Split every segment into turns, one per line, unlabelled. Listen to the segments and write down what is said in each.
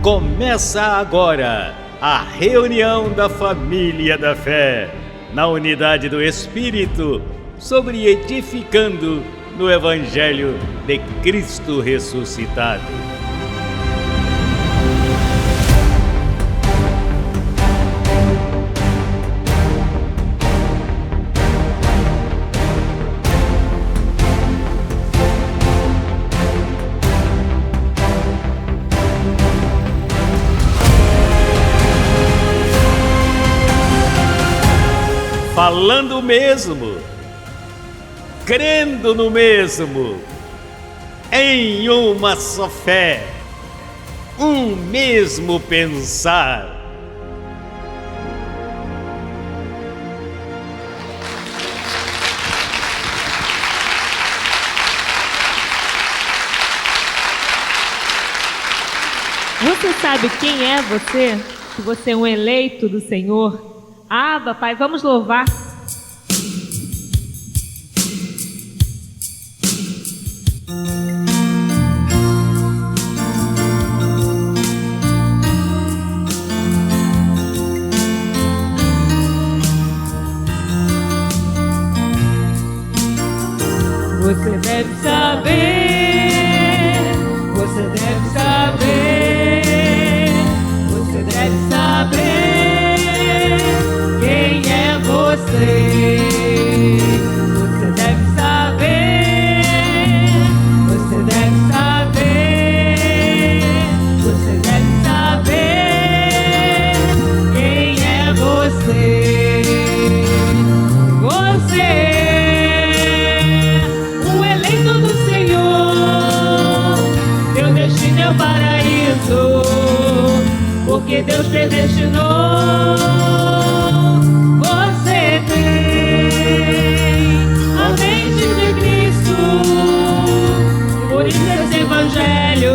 Começa agora a reunião da família da fé, na unidade do Espírito, sobre edificando no Evangelho de Cristo ressuscitado. Falando o mesmo, crendo no mesmo, em uma só fé, um mesmo pensar.
Você sabe quem é você? Que você é um eleito do Senhor? Abba, Pai, vamos louvar. Você deve saber, você deve saber, você deve saber quem é você. Você deve saber, você deve saber, você deve saber quem é você. Você, o eleito do Senhor, teu destino é o paraíso, porque Deus predestinou. Você tem a mente de Cristo, por isso esse Evangelho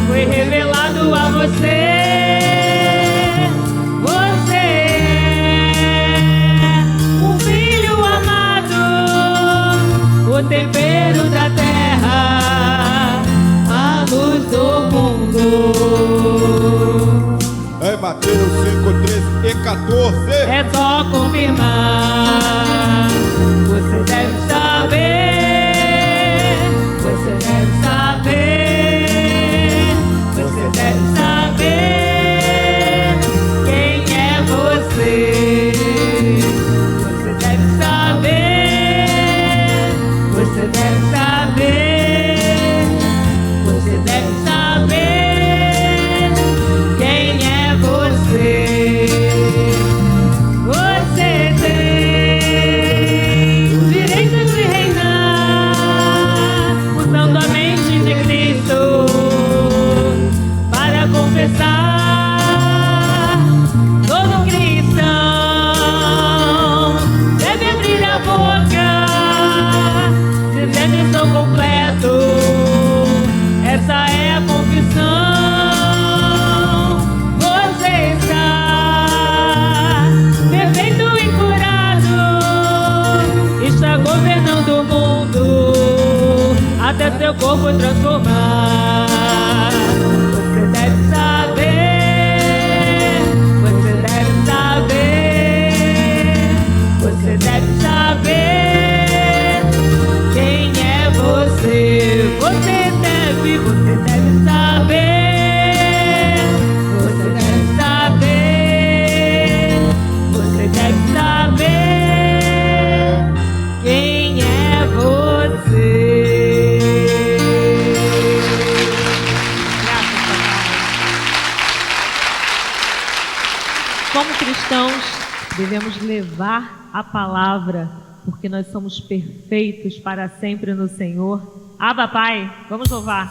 foi revelado a você. Você é um filho amado, o tempero da terra, a luz do mundo.
É Mateus 5, 13 e 14.
É só confirmar. Você deve saber, você deve saber, você deve saber quem é você. Você deve saber, você deve saber, você deve saber quem é você. Você tem o direito de reinar, usando a mente de Cristo para confessar. Todo cristão deve abrir a boca, dizendo estou completo. Essa é a confissão. Você está perfeito e curado, está governando o mundo até seu corpo transformar. Você deve saber, você deve saber, você deve saber quem é você. Você deve saber, você deve saber, você deve saber quem é você. Graças a Deus. Como cristãos, devemos levar a palavra, porque nós somos perfeitos para sempre no Senhor. Abba, Pai, vamos louvar.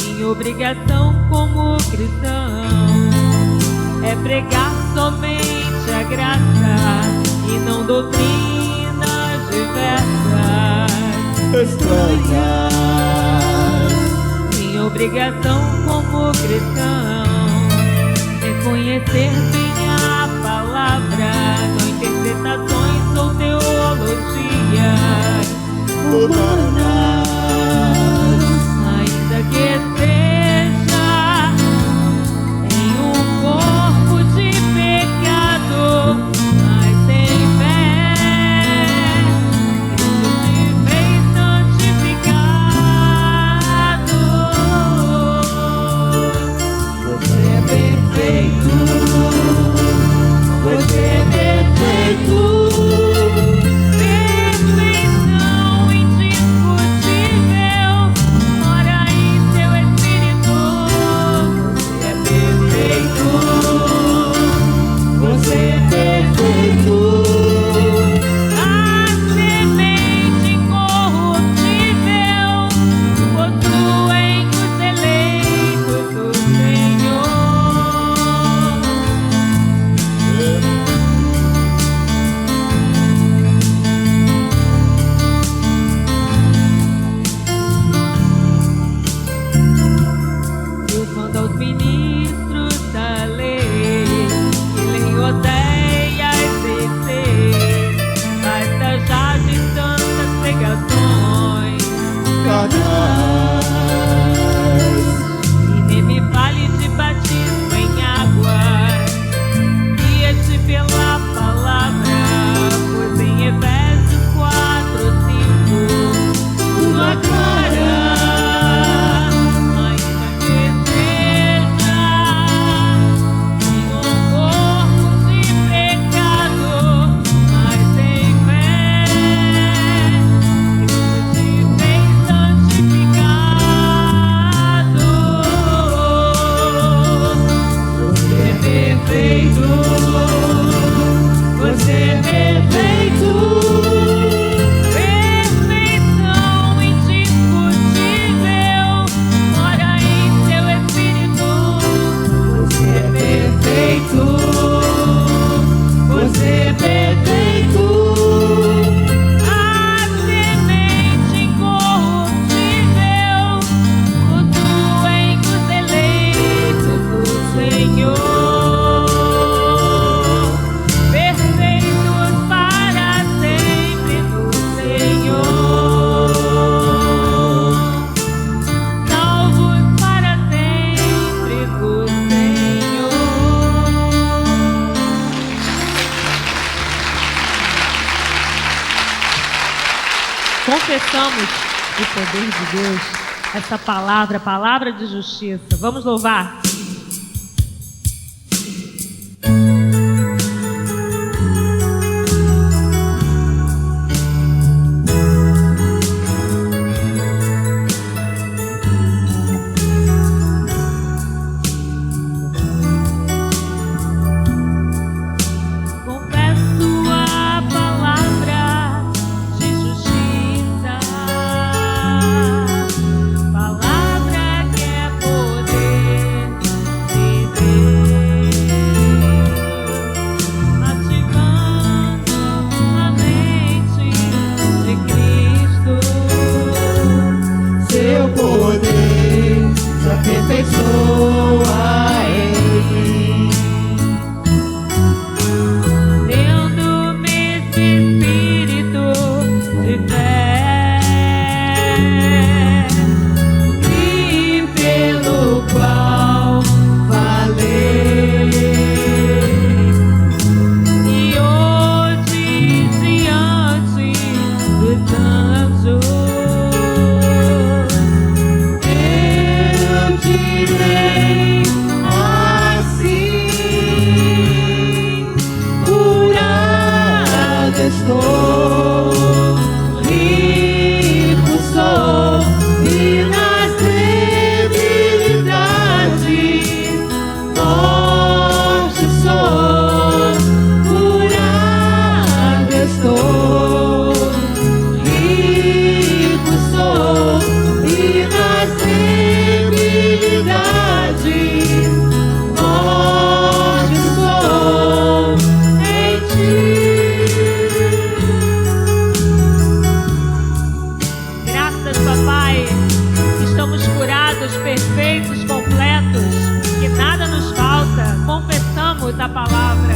Minha obrigação como cristão é pregar somente a graça e não doutrinas diversas estranhas. Minha minha obrigação como cristão é conhecer bem a palavra, não interpretações ou teologias humanas, ainda que seja em um corpo de pecado, mas sem fé Cristo te fez santificado. Você é perfeito, você é perfeito. Perfeição indiscutível, mora em seu espírito. Você é perfeito, você é perfeito. A semente incorruptível possuem os eleitos do Senhor. Deus manda aos ministros da lei que leem Oséias 6, basta já de tantas pregações
Carnais.
e nem me fale de batismo em água, guia-te pela palavra, pois em Efésios 4:5 tua cara, ainda que seja em um corpo de pecado, mas sem fé Cristo te fez santificado. Você é perfeito, você é perfeito. Perfeição indiscutível, mora em seu espírito. Você é perfeito, você é perfeito. A semente incorruptível possuem os eleitos do Senhor, perfeitos para sempre no Senhor, salvos para sempre no Senhor. Confessamos o poder de Deus, essa palavra, palavra de justiça. Vamos louvar. Confesso a palavra de justiça, palavra que é poder de Deus. a palavra.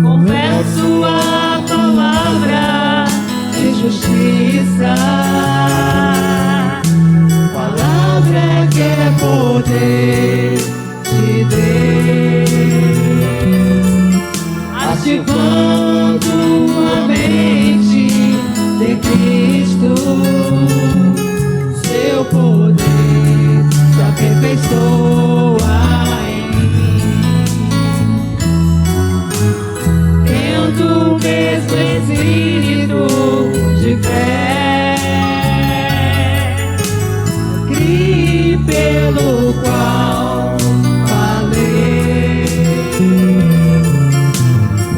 Confesso a palavra de justiça, palavra que é poder de Deus, ativando a mente de Cristo, seu poder se aperfeiçoa em mim, tendo o mesmo espírito de fé, criei pelo qual falei,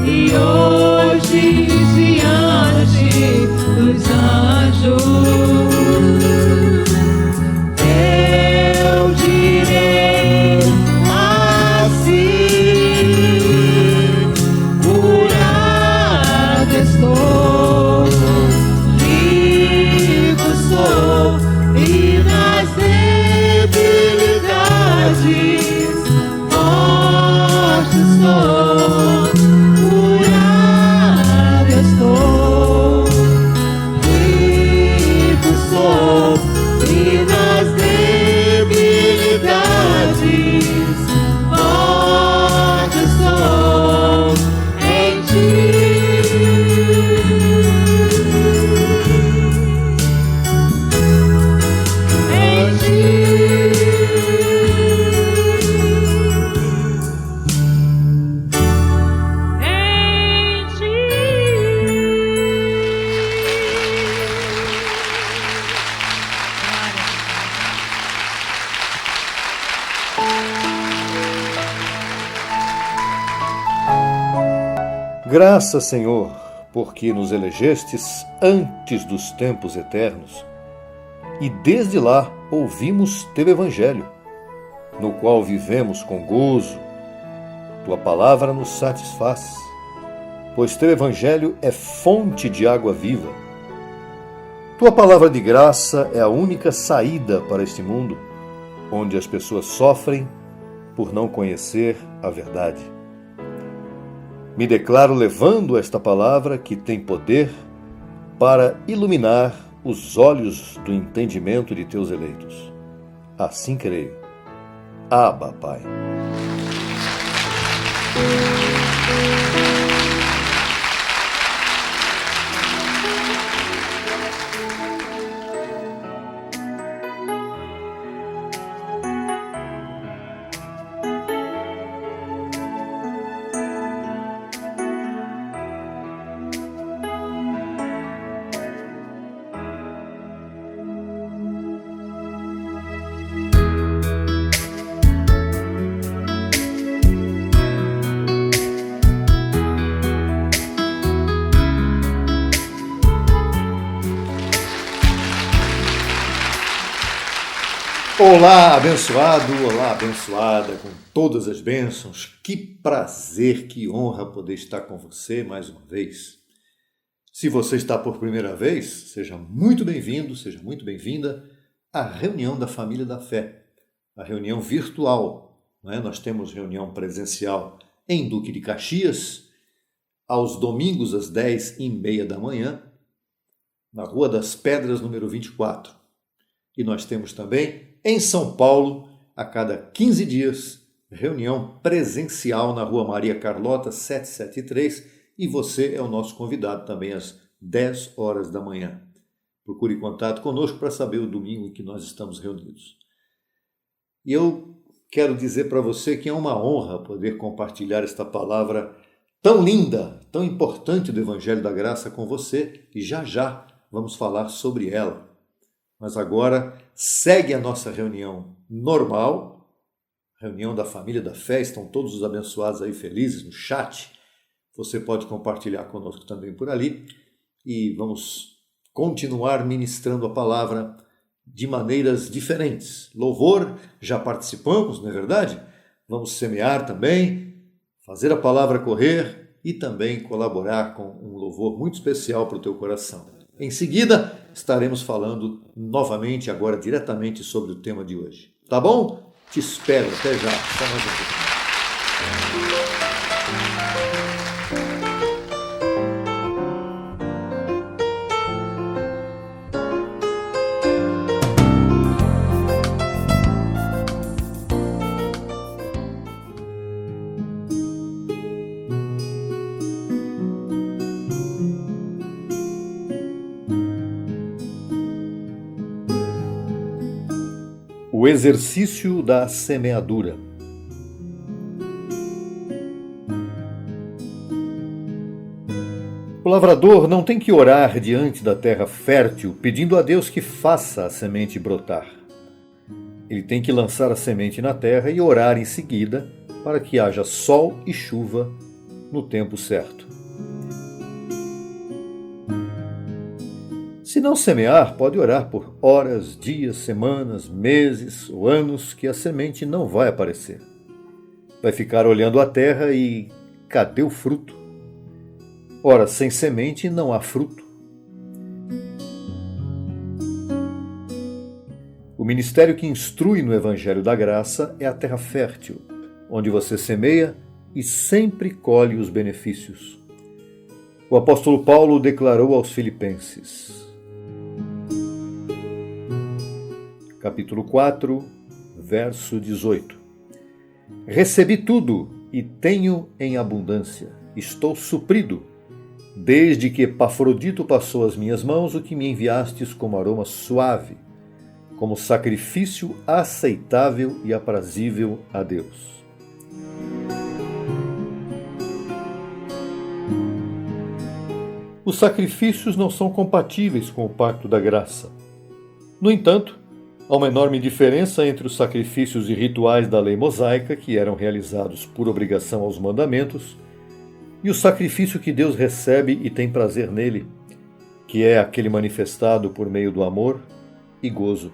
e hoje diante dos anjos eu direi assim: curado estou, livre sou, e nas debilidades forte sou. Curado estou, livre sou, e nas debilidades forte sou em ti. Em ti. Em ti.
Graças, Senhor, porque nos elegestes antes dos tempos eternos, e desde lá ouvimos teu Evangelho, no qual vivemos com gozo. Tua palavra nos satisfaz, pois teu Evangelho é fonte de água viva. Tua palavra de graça é a única saída para este mundo, onde as pessoas sofrem por não conhecer a verdade. Me declaro levando esta palavra que tem poder para iluminar os olhos do entendimento de teus eleitos. Assim creio. Abba, Pai. Olá, abençoado, olá, abençoada, com todas as bênçãos. Que prazer, que honra poder estar com você mais uma vez. Se você está por primeira vez, seja muito bem-vindo, seja muito bem-vinda à reunião da Família da Fé, a reunião virtual. Nós temos reunião presencial em Duque de Caxias, aos domingos às 10h30 da manhã, na Rua das Pedras, número 24. E nós temos também em São Paulo, a cada 15 dias, reunião presencial na Rua Maria Carlota, 773, e você é o nosso convidado também às 10 horas da manhã. Procure contato conosco para saber o domingo em que nós estamos reunidos. E eu quero dizer para você que é uma honra poder compartilhar esta palavra tão linda, tão importante do Evangelho da Graça com você, e já vamos falar sobre ela. Mas agora segue a nossa reunião normal, reunião da Família da Fé, estão todos os abençoados aí felizes no chat. Você pode compartilhar conosco também por ali e vamos continuar ministrando a palavra de maneiras diferentes. Louvor, já participamos, não é verdade? Vamos semear também, fazer a palavra correr e também colaborar com um louvor muito especial para o teu coração. Em seguida, estaremos falando novamente, agora diretamente sobre o tema de hoje. Tá bom? Te espero, até já. Só mais um pouquinho. O exercício da semeadura. O lavrador não tem que orar diante da terra fértil, pedindo a Deus que faça a semente brotar. Ele tem que lançar a semente na terra e orar em seguida para que haja sol e chuva no tempo certo. Se não semear, pode orar por horas, dias, semanas, meses ou anos que a semente não vai aparecer. Vai ficar olhando a terra e cadê o fruto? Ora, sem semente não há fruto. O ministério que instrui no Evangelho da Graça é a terra fértil, onde você semeia e sempre colhe os benefícios. O apóstolo Paulo declarou aos Filipenses, capítulo 4, verso 18. Recebi tudo e tenho em abundância. Estou suprido, desde que Epafrodito passou às minhas mãos o que me enviastes como aroma suave, como sacrifício aceitável e aprazível a Deus. Os sacrifícios não são compatíveis com o pacto da graça. No entanto, há uma enorme diferença entre os sacrifícios e rituais da lei mosaica, que eram realizados por obrigação aos mandamentos, e o sacrifício que Deus recebe e tem prazer nele, que é aquele manifestado por meio do amor e gozo.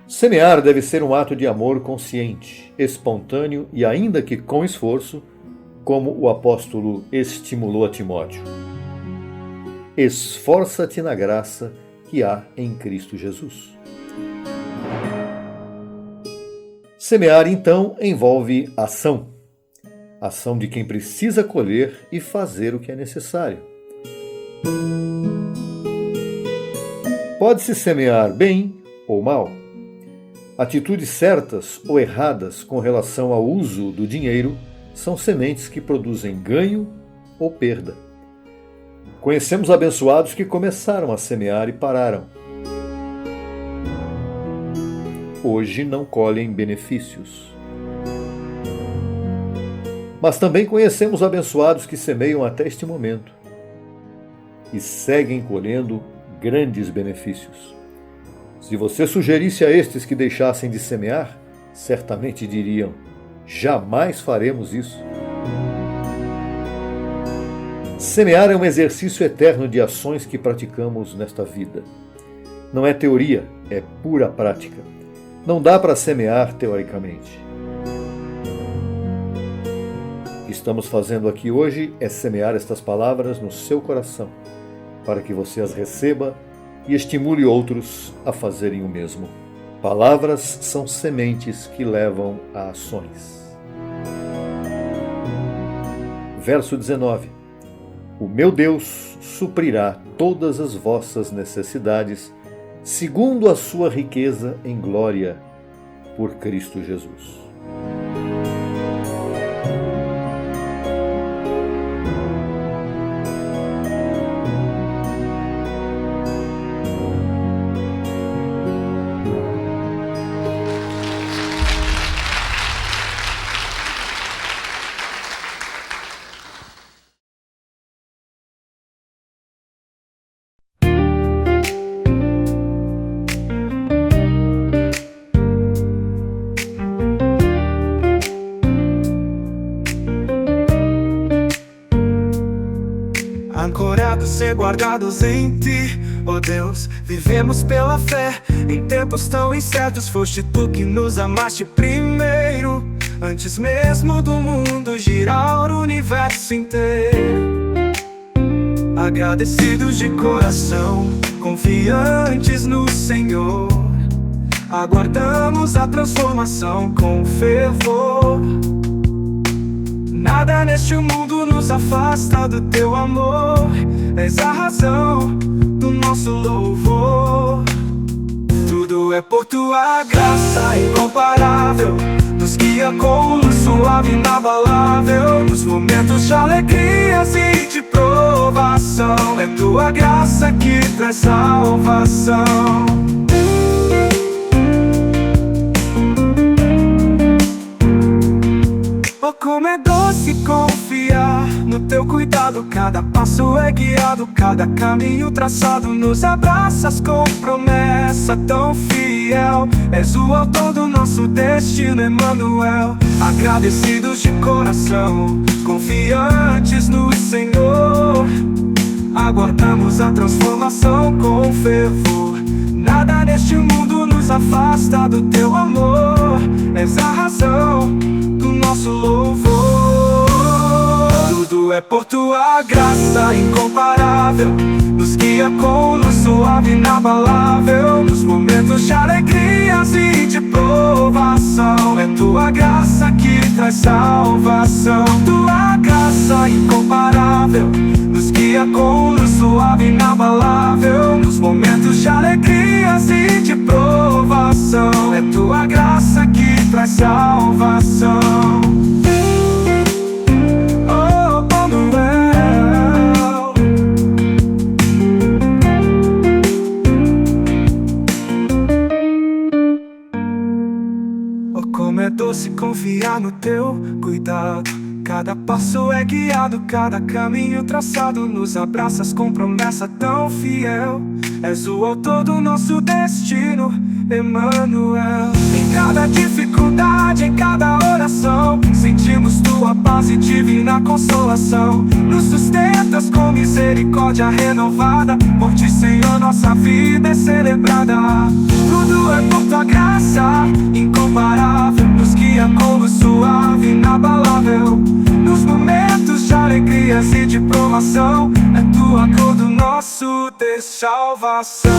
Semear deve ser um ato de amor consciente, espontâneo e, ainda que com esforço, como o apóstolo estimulou a Timóteo. Esforça-te na graça que há em Cristo Jesus. Semear, então, envolve ação. Ação de quem precisa colher e fazer o que é necessário. Pode-se semear bem ou mal. Atitudes certas ou erradas com relação ao uso do dinheiro são sementes que produzem ganho ou perda. Conhecemos abençoados que começaram a semear e pararam. Hoje não colhem benefícios. Mas também conhecemos abençoados que semeiam até este momento e seguem colhendo grandes benefícios. Se você sugerisse a estes que deixassem de semear, certamente diriam: jamais faremos isso. Semear é um exercício eterno de ações que praticamos nesta vida. Não é teoria, é pura prática. Não dá para semear teoricamente. O que estamos fazendo aqui hoje é semear estas palavras no seu coração, para que você as receba e estimule outros a fazerem o mesmo. Palavras são sementes que levam a ações. Verso 19. O meu Deus suprirá todas as vossas necessidades, segundo a sua riqueza em glória, por Cristo Jesus.
Ancorados, ser guardados em Ti, ó Deus, vivemos pela fé. Em tempos tão incertos, foste Tu que nos amaste primeiro, antes mesmo do mundo girar o universo inteiro. agradecidos de coração, confiantes no Senhor. Aguardamos a transformação com fervor. Nada neste mundo nos afasta do teu amor. És a razão do nosso louvor. Tudo é por tua graça incomparável. Nos guia com luz suave e inabalável. Nos momentos de alegrias e de provação. É tua graça que traz salvação. Oh, como é doce confiar no teu cuidado. Cada passo é guiado, cada caminho traçado. Nos abraças com promessa tão fiel. És o autor do nosso destino, Emmanuel. Agradecidos de coração, confiantes no Senhor. Aguardamos a transformação com fervor. Nada neste mundo nos afasta do teu amor. És a razão do nosso louvor. Tudo é por tua graça incomparável. Nos guia com luz suave e inabalável. Nos momentos de alegrias e de provação. É tua graça que traz salvação. Tua graça incomparável. Nos guia com luz suave e inabalável. Nos momentos de alegrias e de provação. É tua graça que traz salvação. Oh, Emmanuel. Oh, como é doce confiar no teu cuidado. Cada passo é guiado, cada caminho traçado. Nos abraças com promessa tão fiel. És o autor do nosso destino, Emmanuel. Em cada dificuldade, em cada oração, sentimos tua paz e divina consolação. Nos sustentas com misericórdia renovada. Por ti, Senhor, nossa vida é celebrada. Tudo é por tua graça incomparável. Nos guia com luz suave e inabalável. Nos momentos de alegrias e de provação. É tua cor do nosso de salvação.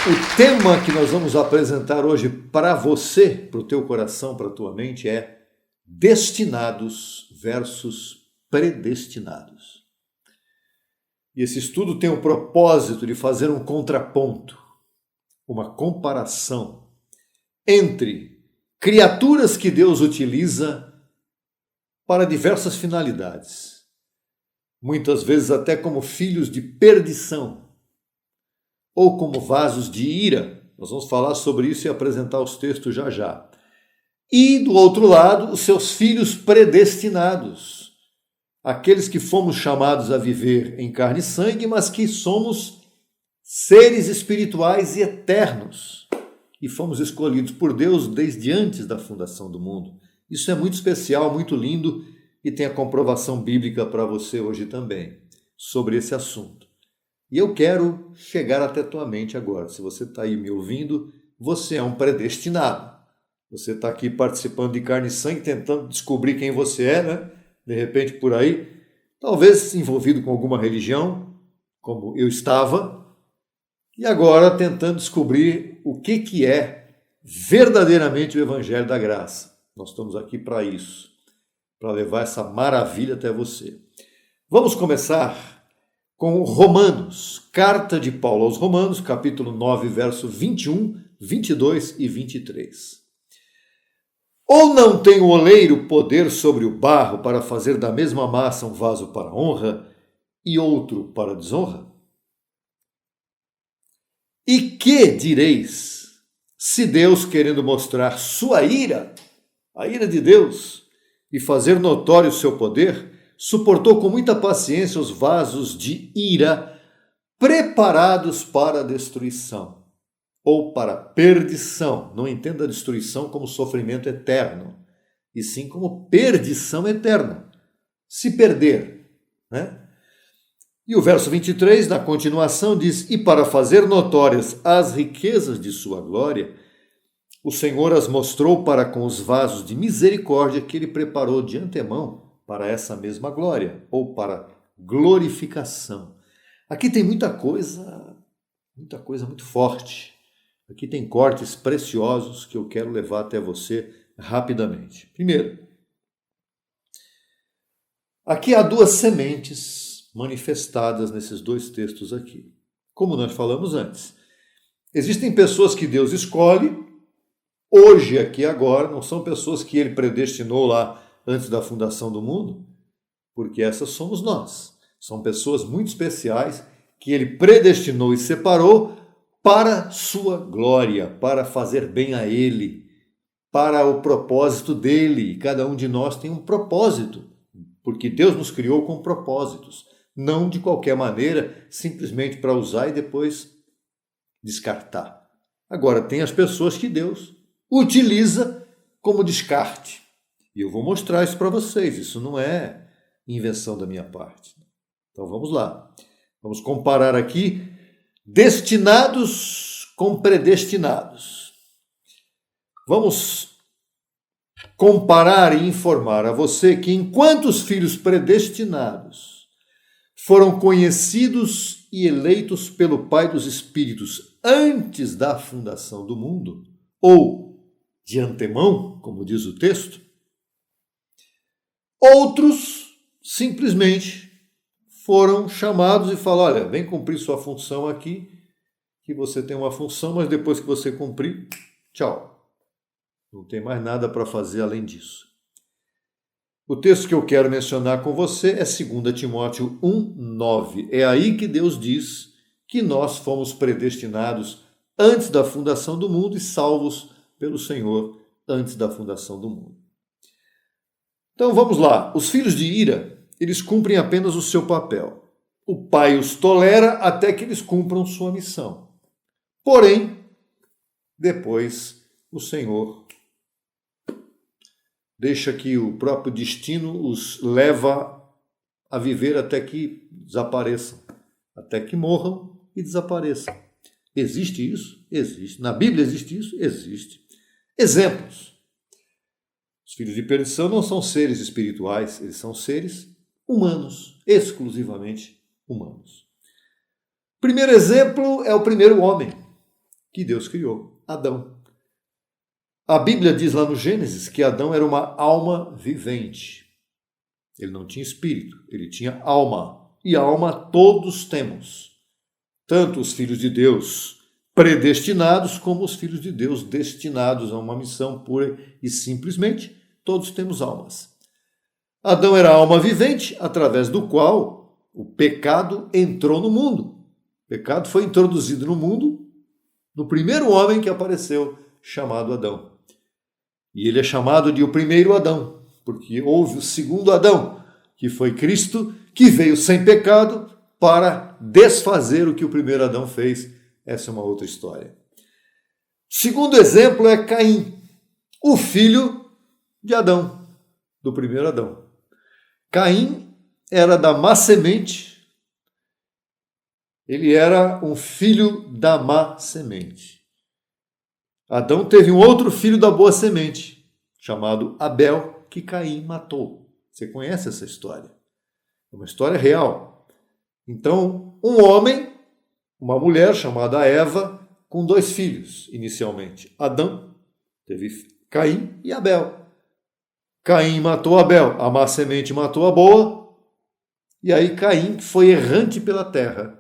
O tema que nós vamos apresentar hoje para você, para o teu coração, para a tua mente, é destinados versus predestinados. E esse estudo tem o propósito de fazer um contraponto, uma comparação entre criaturas que Deus utiliza para diversas finalidades, muitas vezes até como filhos de perdição, ou como vasos de ira. Nós vamos falar sobre isso e apresentar os textos já já. E, do outro lado, os seus filhos predestinados, aqueles que fomos chamados a viver em carne e sangue, mas que somos seres espirituais e eternos, e fomos escolhidos por Deus desde antes da fundação do mundo. Isso é muito especial, muito lindo, e tem a comprovação bíblica para você hoje também, sobre esse assunto. E eu quero chegar até tua mente agora. Se você está aí me ouvindo, você é um predestinado. Você está aqui participando de carne e sangue, tentando descobrir quem você é, né? De repente por aí, talvez envolvido com alguma religião, como eu estava, e agora tentando descobrir o que é verdadeiramente o Evangelho da Graça. Nós estamos aqui para isso, para levar essa maravilha até você. Vamos começar com Romanos, carta de Paulo aos Romanos, capítulo 9, verso 21, 22 e 23. Ou não tem o oleiro poder sobre o barro para fazer da mesma massa um vaso para honra e outro para desonra? E que direis, se Deus, querendo mostrar sua ira, a ira de Deus, e fazer notório o seu poder, suportou com muita paciência os vasos de ira preparados para a destruição, ou para a perdição. Não entenda a destruição como sofrimento eterno, e sim como perdição eterna. Se perder, né? E o verso 23, na continuação, diz: e para fazer notórias as riquezas de sua glória, o Senhor as mostrou para com os vasos de misericórdia que ele preparou de antemão para essa mesma glória, ou para glorificação. Aqui tem muita coisa muito forte. Aqui tem cortes preciosos que eu quero levar até você rapidamente. Primeiro, aqui há duas sementes manifestadas nesses dois textos aqui. Como nós falamos antes, existem pessoas que Deus escolhe, hoje, aqui, agora, não são pessoas que ele predestinou lá antes da fundação do mundo, porque essas somos nós. São pessoas muito especiais que ele predestinou e separou para sua glória, para fazer bem a ele, para o propósito dele. E cada um de nós tem um propósito, porque Deus nos criou com propósitos. Não de qualquer maneira, simplesmente para usar e depois descartar. Agora, tem as pessoas que Deus utiliza como descarte. E eu vou mostrar isso para vocês. Isso não é invenção da minha parte. Então vamos lá. Vamos comparar aqui destinados com predestinados. Vamos comparar e informar a você que enquanto os filhos predestinados foram conhecidos e eleitos pelo Pai dos Espíritos antes da fundação do mundo, ou de antemão, como diz o texto, outros simplesmente foram chamados e falaram: olha, vem cumprir sua função aqui, que você tem uma função, mas depois que você cumprir, tchau. Não tem mais nada para fazer além disso. O texto que eu quero mencionar com você é 2 Timóteo 1:9. É aí que Deus diz que nós fomos predestinados antes da fundação do mundo e salvos pelo Senhor antes da fundação do mundo. Então vamos lá. Os filhos de ira, eles cumprem apenas o seu papel. O Pai os tolera até que eles cumpram sua missão. Porém, depois o Senhor deixa que o próprio destino os leva a viver até que desapareçam, até que morram e desapareçam. Existe isso? Existe. Na Bíblia existe isso? Existe. Exemplos. Os filhos de perdição não são seres espirituais, eles são seres humanos, exclusivamente humanos. Primeiro exemplo é o primeiro homem que Deus criou, Adão. A Bíblia diz lá no Gênesis que Adão era uma alma vivente. Ele não tinha espírito, ele tinha alma. E alma todos temos. Tanto os filhos de Deus predestinados, como os filhos de Deus destinados a uma missão pura e simplesmente, todos temos almas. Adão era alma vivente, através do qual o pecado entrou no mundo. O pecado foi introduzido no mundo no primeiro homem que apareceu, chamado Adão. E ele é chamado de o primeiro Adão, porque houve o segundo Adão, que foi Cristo, que veio sem pecado para desfazer o que o primeiro Adão fez. Essa é uma outra história. Segundo exemplo é Caim, o filho de Adão, do primeiro Adão. Caim era da má semente, ele era um filho da má semente. Adão teve um outro filho da boa semente, chamado Abel, que Caim matou. Você conhece essa história? É uma história real. Então, um homem, uma mulher chamada Eva, com 2 filhos, inicialmente. Adão, teve Caim e Abel. Caim matou Abel, a má semente matou a boa, e aí Caim foi errante pela terra,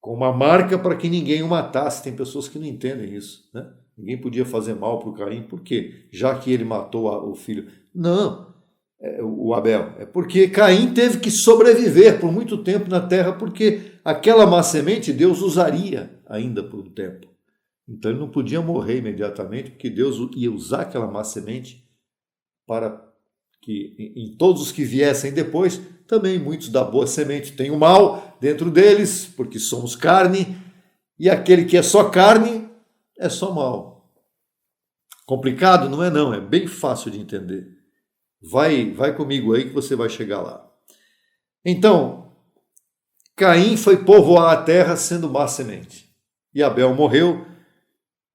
com uma marca para que ninguém o matasse. Tem pessoas que não entendem isso, né? Ninguém podia fazer mal para o Caim, por quê? Já que ele matou o filho. Não, o Abel? É porque Caim teve que sobreviver por muito tempo na terra, porque aquela má semente Deus usaria ainda por um tempo. Então ele não podia morrer imediatamente, porque Deus ia usar aquela má semente para que em todos os que viessem depois, também muitos da boa semente têm o mal dentro deles, porque somos carne, e aquele que é só carne é só mal. Complicado? Não é não, é bem fácil de entender. Vai comigo aí que você vai chegar lá. Então, Caim foi povoar a terra sendo má semente. E Abel morreu,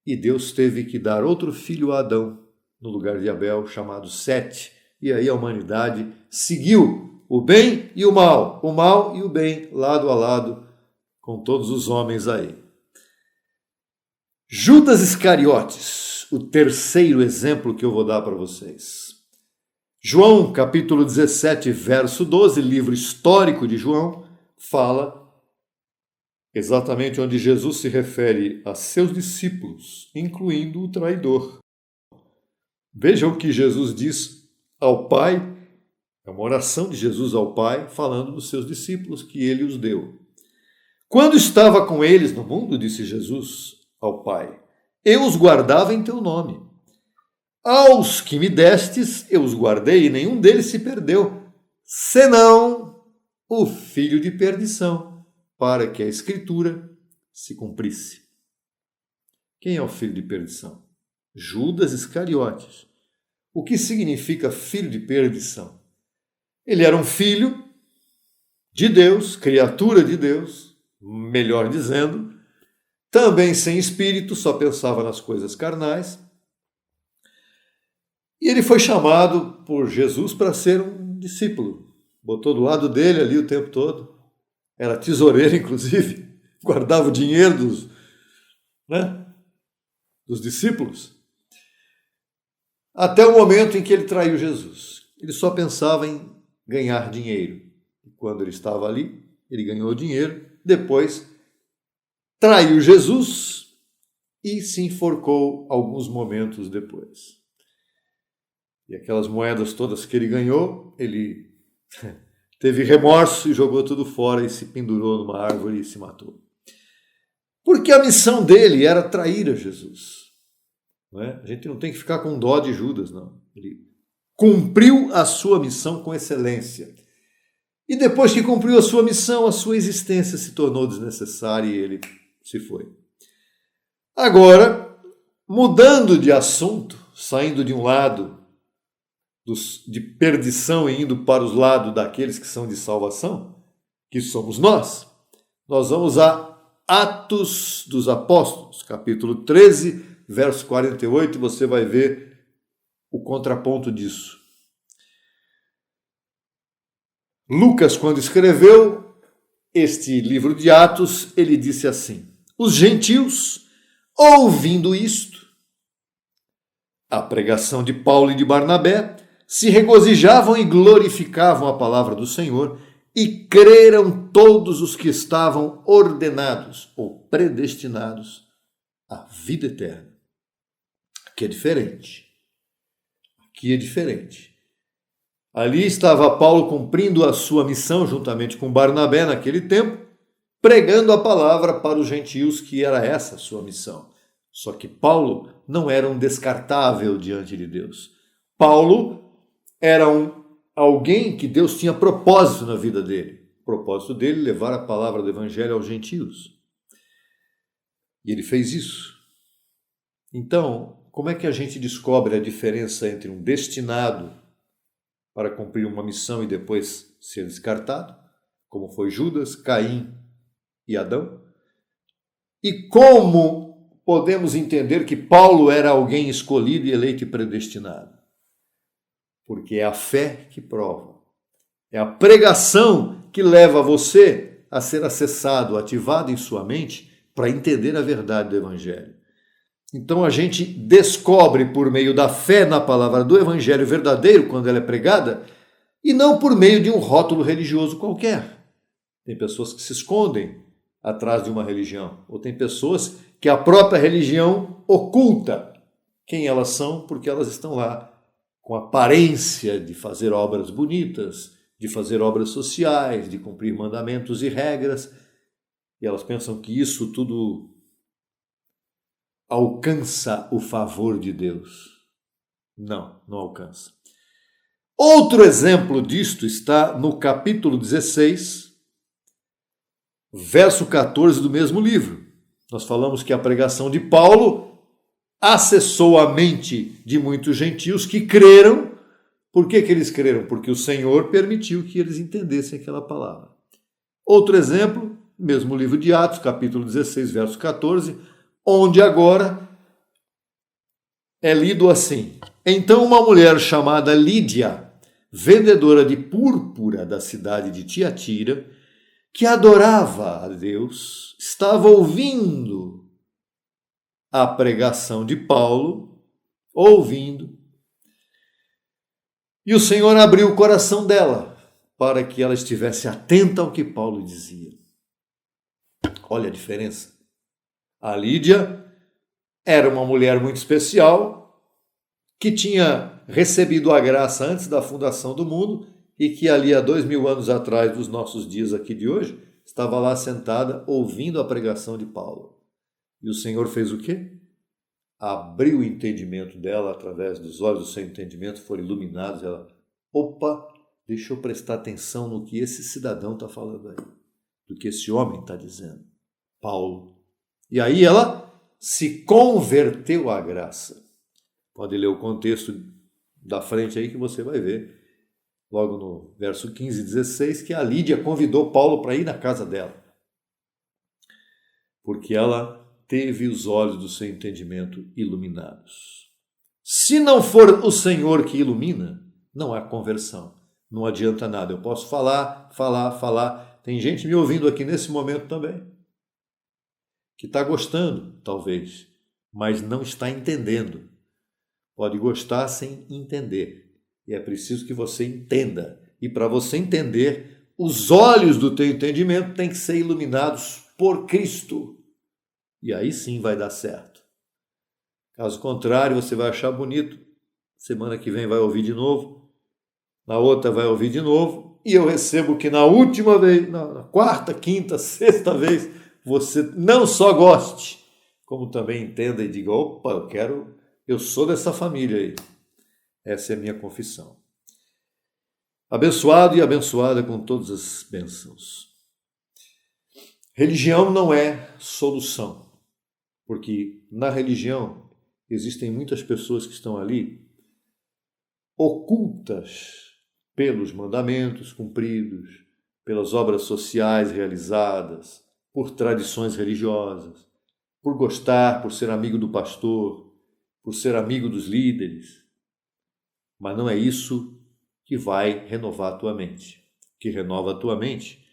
e Deus teve que dar outro filho a Adão, no lugar de Abel, chamado Sete. E aí a humanidade seguiu o bem e o mal e o bem, lado a lado, com todos os homens aí. Judas Iscariotes, o terceiro exemplo que eu vou dar para vocês. João, capítulo 17, verso 12, livro histórico de João, fala exatamente onde Jesus se refere a seus discípulos, incluindo o traidor. Vejam o que Jesus diz ao Pai, é uma oração de Jesus ao Pai, falando dos seus discípulos que ele os deu. Quando estava com eles no mundo, disse Jesus ao Pai, eu os guardava em teu nome. Aos que me destes, eu os guardei, e nenhum deles se perdeu, senão o filho de perdição, para que a Escritura se cumprisse. Quem é o filho de perdição? Judas Iscariotes. O que significa filho de perdição? Ele era um filho de Deus, criatura de Deus, melhor dizendo, também sem espírito, só pensava nas coisas carnais. E ele foi chamado por Jesus para ser um discípulo. Botou do lado dele ali o tempo todo. Era tesoureiro, inclusive. Guardava o dinheiro dos discípulos. Até o momento em que ele traiu Jesus. Ele só pensava em ganhar dinheiro. E quando ele estava ali, ele ganhou dinheiro. Depois, traiu Jesus e se enforcou alguns momentos depois. E aquelas moedas todas que ele ganhou, ele teve remorso e jogou tudo fora e se pendurou numa árvore e se matou. Porque a missão dele era trair a Jesus. Não é? A gente não tem que ficar com dó de Judas, não. Ele cumpriu a sua missão com excelência. E depois que cumpriu a sua missão, a sua existência se tornou desnecessária e ele se foi. Agora, mudando de assunto, saindo de um lado de perdição e indo para os lados daqueles que são de salvação, que somos nós vamos a Atos dos Apóstolos, capítulo 13, verso 48, e você vai ver o contraponto disso. Lucas, quando escreveu este livro de Atos, ele disse assim, os gentios, ouvindo isto, a pregação de Paulo e de Barnabé, se regozijavam e glorificavam a palavra do Senhor e creram todos os que estavam ordenados ou predestinados à vida eterna. Aqui é diferente. Aqui é diferente. Ali estava Paulo cumprindo a sua missão juntamente com Barnabé naquele tempo, pregando a palavra para os gentios, que era essa a sua missão. Só que Paulo não era um descartável diante de Deus. Paulo era alguém que Deus tinha propósito na vida dele. O propósito dele levar a palavra do evangelho aos gentios. E ele fez isso. Então, como é que a gente descobre a diferença entre um destinado para cumprir uma missão e depois ser descartado, como foi Judas, Caim e Adão? E como podemos entender que Paulo era alguém escolhido e eleito e predestinado? Porque é a fé que prova. É a pregação que leva você a ser acessado, ativado em sua mente para entender a verdade do Evangelho. Então a gente descobre por meio da fé na palavra do Evangelho verdadeiro, quando ela é pregada, e não por meio de um rótulo religioso qualquer. Tem pessoas que se escondem atrás de uma religião, ou tem pessoas que a própria religião oculta quem elas são, porque elas estão lá com aparência de fazer obras bonitas, de fazer obras sociais, de cumprir mandamentos e regras, e elas pensam que isso tudo alcança o favor de Deus. Não, não alcança. Outro exemplo disto está no capítulo 16, verso 14 do mesmo livro. Nós falamos que a pregação de Paulo acessou a mente de muitos gentios que creram. Por que eles creram? Porque o Senhor permitiu que eles entendessem aquela palavra. Outro exemplo, mesmo livro de Atos, capítulo 16, verso 14, onde agora é lido assim: então uma mulher chamada Lídia, vendedora de púrpura da cidade de Tiatira, que adorava a Deus, estava ouvindo a pregação de Paulo, e o Senhor abriu o coração dela para que ela estivesse atenta ao que Paulo dizia. Olha a diferença. A Lídia era uma mulher muito especial, que tinha recebido a graça antes da fundação do mundo e que ali há 2000 anos atrás, dos nossos dias aqui de hoje, estava lá sentada ouvindo a pregação de Paulo. E o Senhor fez o quê? Abriu o entendimento dela, através dos olhos do seu entendimento, foram iluminados. Ela, opa, deixa eu prestar atenção no que esse cidadão está falando aí, do que esse homem está dizendo, Paulo. E aí ela se converteu à graça. Pode ler o contexto da frente aí que você vai ver, logo no verso 15 e 16, que a Lídia convidou Paulo para ir na casa dela, porque ela teve os olhos do seu entendimento iluminados. Se não for o Senhor que ilumina, não há conversão, não adianta nada. Eu posso falar. Tem gente me ouvindo aqui nesse momento também, que está gostando, talvez, mas não está entendendo. Pode gostar sem entender. E é preciso que você entenda. E para você entender, os olhos do teu entendimento têm que ser iluminados por Cristo. E aí sim vai dar certo. Caso contrário, você vai achar bonito. Semana que vem vai ouvir de novo. Na outra vai ouvir de novo. E eu recebo que na última vez, na quarta, quinta, sexta vez, você não só goste, como também entenda e diga, opa, eu sou dessa família aí. Essa é a minha confissão. Abençoado e abençoada com todas as bênçãos. Religião não é solução, porque na religião existem muitas pessoas que estão ali ocultas pelos mandamentos cumpridos, pelas obras sociais realizadas, por tradições religiosas, por gostar, por ser amigo do pastor, por ser amigo dos líderes. Mas não é isso que vai renovar a tua mente. O que renova a tua mente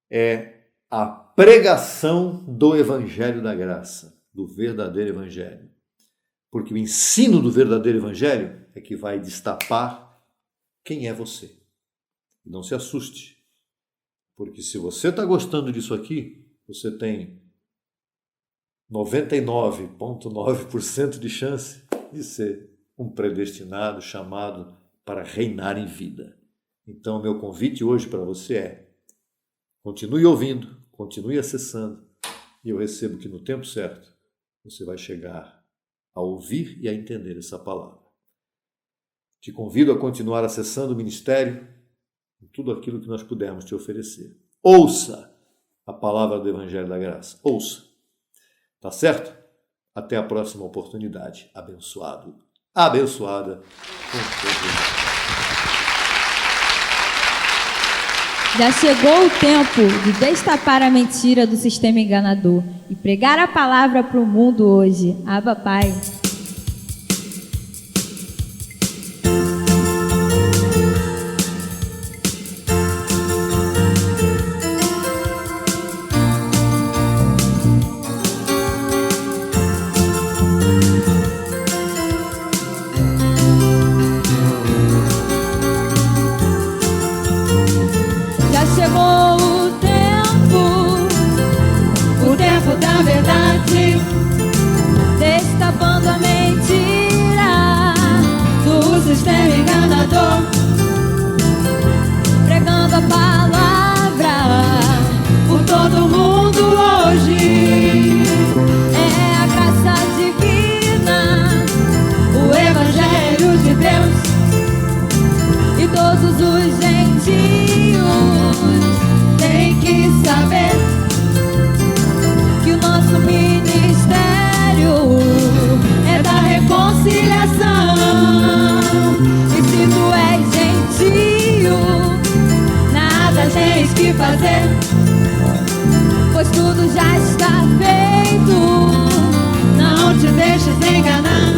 é a pregação do Evangelho da Graça, do verdadeiro Evangelho. Porque o ensino do verdadeiro Evangelho é que vai destapar quem é você. Não se assuste, porque se você está gostando disso aqui, você tem 99,9% de chance de ser um predestinado, chamado para reinar em vida. Então, meu convite hoje para você é: continue ouvindo, continue acessando, e eu recebo que no tempo certo você vai chegar a ouvir e a entender essa palavra. Te convido a continuar acessando o ministério, em tudo aquilo que nós pudermos te oferecer. Ouça a palavra do Evangelho da Graça. Ouça. Tá certo? Até a próxima oportunidade. Abençoado. Abençoada.
Já chegou o tempo de destapar a mentira do sistema enganador e pregar a palavra para o mundo hoje. Abba, Pai. Destapando enganar,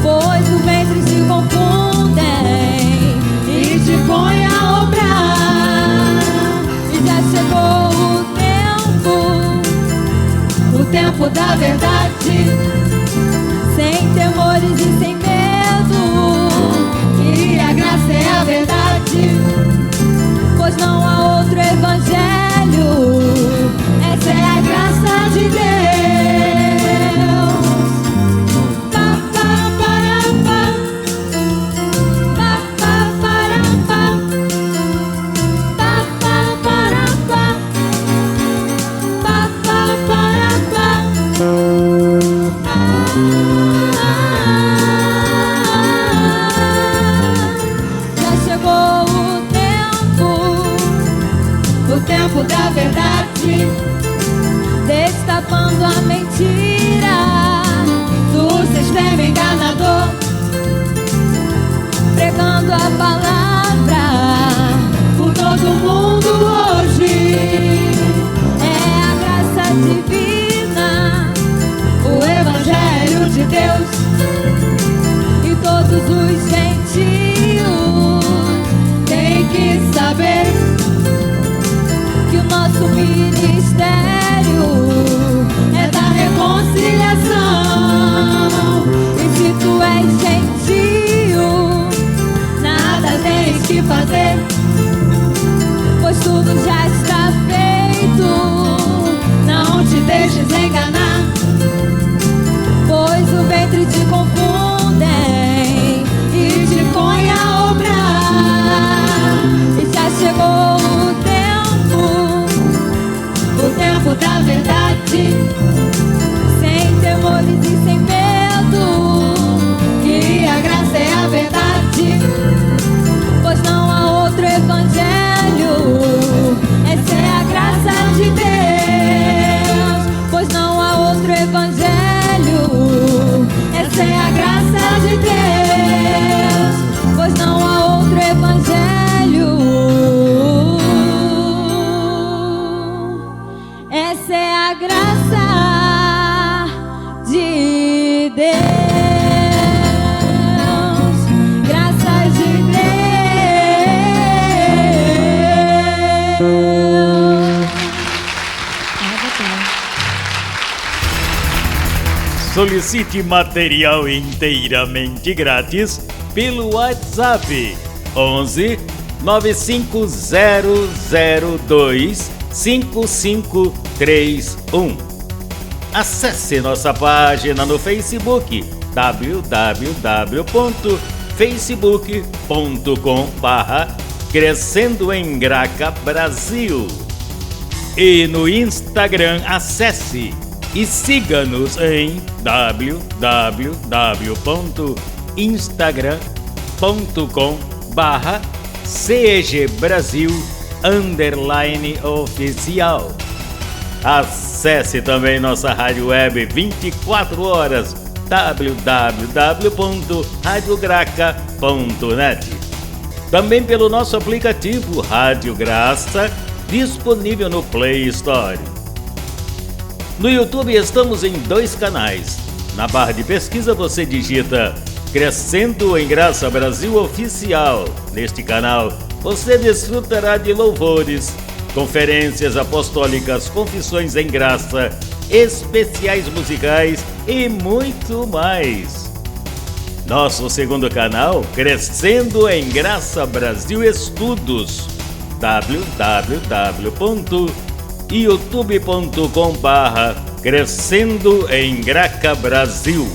pois o ventre te confundem e te põe a obrar. E já chegou o tempo da verdade, sem temores e sem medo, que a graça é a verdade, pois não há outro evangelho, essa é a graça de Deus. Pa, pa, para, pa. Pa, pa, para, pa. Pa, pa, para, pa. Pa, pa, para, pa. Já chegou o tempo da verdade, destapando a mentira do sistema enganador, pregando a palavra por todo mundo hoje. É a graça divina, o evangelho de Deus, e todos os gentios têm que saber que o nosso ministério é da reconciliação. E se tu és gentio, nada tens que fazer, pois tudo já está feito. Não te deixes enganar, pois o ventre te confundem e te põe a obrar. E já chegou o tempo da verdade, sem temores e sem medo, que a graça é a verdade, pois não há outro evangelho, essa é a graça de Deus, pois não há outro evangelho, essa é a graça de Deus, pois não há outro evangelho, essa é a graça de Deus, graça de Deus.
Solicite material inteiramente grátis pelo WhatsApp 11 95002 5531. Acesse nossa página no Facebook www.facebook.com/Crescendo em Graca Brasil, e no Instagram acesse e siga-nos em www.instagram.com/CEGBrasil_oficial. Acesse também nossa rádio web 24 horas www.radiograca.net. Também pelo nosso aplicativo Rádio Graça, disponível no Play Store. No YouTube estamos em 2 canais. Na barra de pesquisa você digita Crescendo em Graça Brasil Oficial. Neste canal você desfrutará de louvores, conferências apostólicas, confissões em graça, especiais musicais e muito mais. Nosso segundo canal, Crescendo em Graça Brasil Estudos, www.youtube.com/Crescendo em Graca Brasil.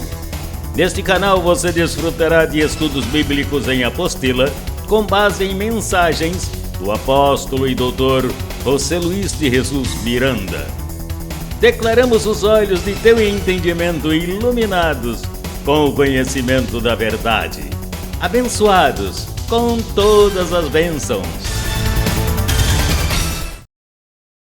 Neste canal você desfrutará de estudos bíblicos em apostila, com base em mensagens do apóstolo e doutor José Luiz de Jesus Miranda. Declaramos os olhos de teu entendimento iluminados com o conhecimento da verdade, abençoados com todas as bênçãos.